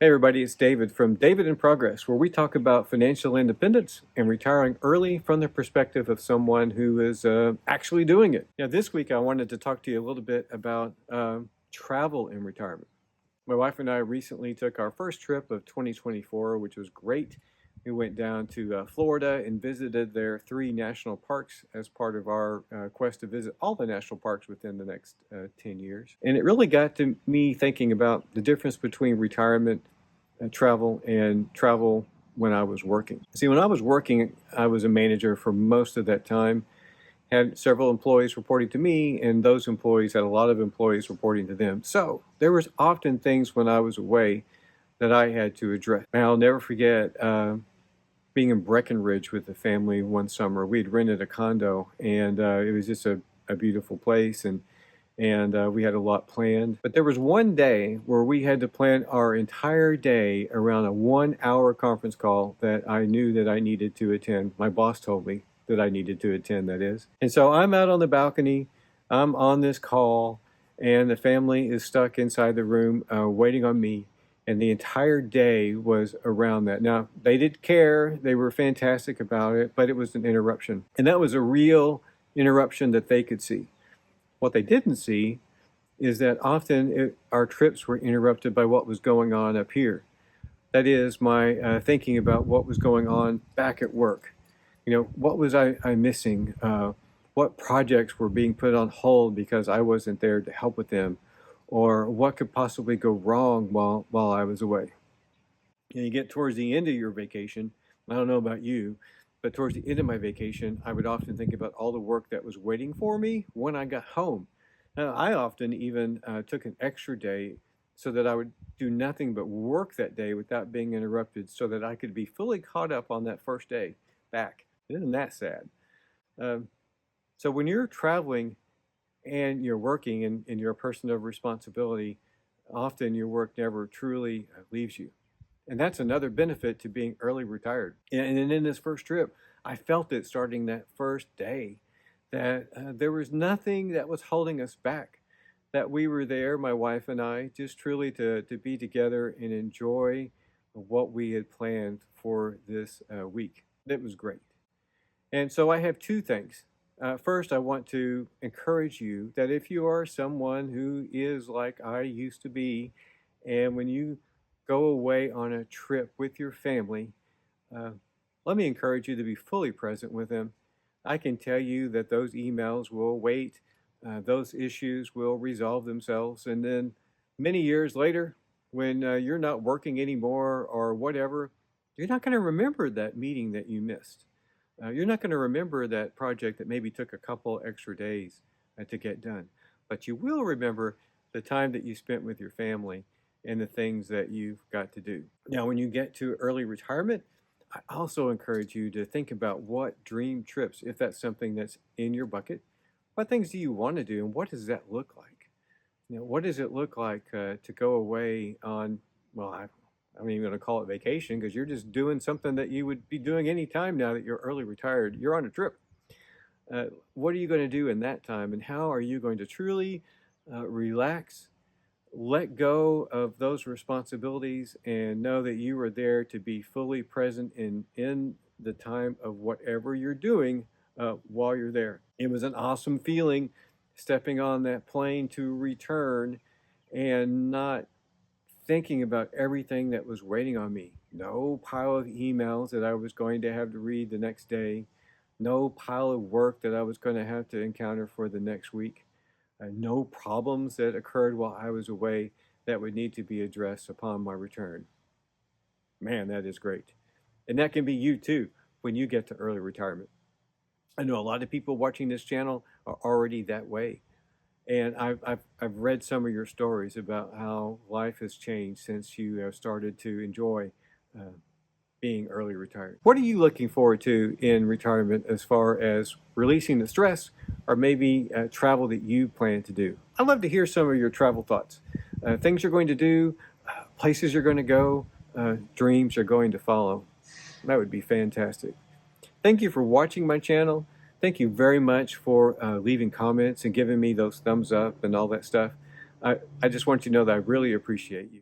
Hey everybody, it's David from David in Progress, where we talk about financial independence and retiring early from the perspective of someone who is actually doing it. Now, this week I wanted to talk to you a little bit about travel in retirement. My wife and I recently took our first trip of 2024, which was great. We went down to Florida and visited their 3 national parks as part of our quest to visit all the national parks within the next 10 years. And it really got to me thinking about the difference between retirement travel and travel when I was working. See, when I was working, I was a manager for most of that time, had several employees reporting to me, and those employees had a lot of employees reporting to them. So there was often things when I was away that I had to address. And I'll never forget being in Breckenridge with the family one summer. We had rented a condo, and it was just a beautiful place, and we had a lot planned. But there was one day where we had to plan our entire day around a 1-hour conference call that I knew that I needed to attend. My boss told me that I needed to attend, that is. And so I'm out on the balcony, I'm on this call, and the family is stuck inside the room waiting on me. And the entire day was around that. Now, they did care. They were fantastic about it, but it was an interruption. And that was a real interruption that they could see. What they didn't see is that often our trips were interrupted by what was going on up here. That is, my thinking about what was going on back at work. You know, what was I missing? What projects were being put on hold because I wasn't there to help with them? Or what could possibly go wrong while I was away? And you get towards the end of your vacation, I don't know about you, but towards the end of my vacation, I would often think about all the work that was waiting for me when I got home. Now, I often even took an extra day so that I would do nothing but work that day without being interrupted so that I could be fully caught up on that first day back. Isn't that sad? So when you're traveling and you're working and you're a person of responsibility, often your work never truly leaves you. And that's another benefit to being early retired. And in this first trip, I felt it starting that first day that there was nothing that was holding us back, that we were there, my wife and I, just truly to be together and enjoy what we had planned for this week. It was great. And so I have 2 things. First, I want to encourage you that if you are someone who is like I used to be, and when you go away on a trip with your family, let me encourage you to be fully present with them. I can tell you that those emails will wait, those issues will resolve themselves, and then many years later, when you're not working anymore or whatever, you're not going to remember that meeting that you missed. You're not going to remember that project that maybe took a couple extra days to get done, but you will remember the time that you spent with your family and the things that you've got to do. Now, when you get to early retirement, I also encourage you to think about what dream trips, if that's something that's in your bucket, what things do you want to do and what does that look like? You know, what does it look like to go away on, well, I'm even going to call it vacation because you're just doing something that you would be doing any time now that you're early retired. You're on a trip. What are you going to do in that time, and how are you going to truly relax, let go of those responsibilities, and know that you are there to be fully present in the time of whatever you're doing while you're there. It was an awesome feeling stepping on that plane to return and not thinking about everything that was waiting on me. No pile of emails that I was going to have to read the next day. No pile of work that I was going to have to encounter for the next week. No problems that occurred while I was away that would need to be addressed upon my return. Man, that is great. And that can be you too when you get to early retirement. I know a lot of people watching this channel are already that way. And I've read some of your stories about how life has changed since you have started to enjoy being early retired. What are you looking forward to in retirement as far as releasing the stress or maybe travel that you plan to do? I'd love to hear some of your travel thoughts. Things you're going to do, places you're going to go, dreams you're going to follow. That would be fantastic. Thank you for watching my channel. Thank you very much for leaving comments and giving me those thumbs up and all that stuff. I just want you to know that I really appreciate you.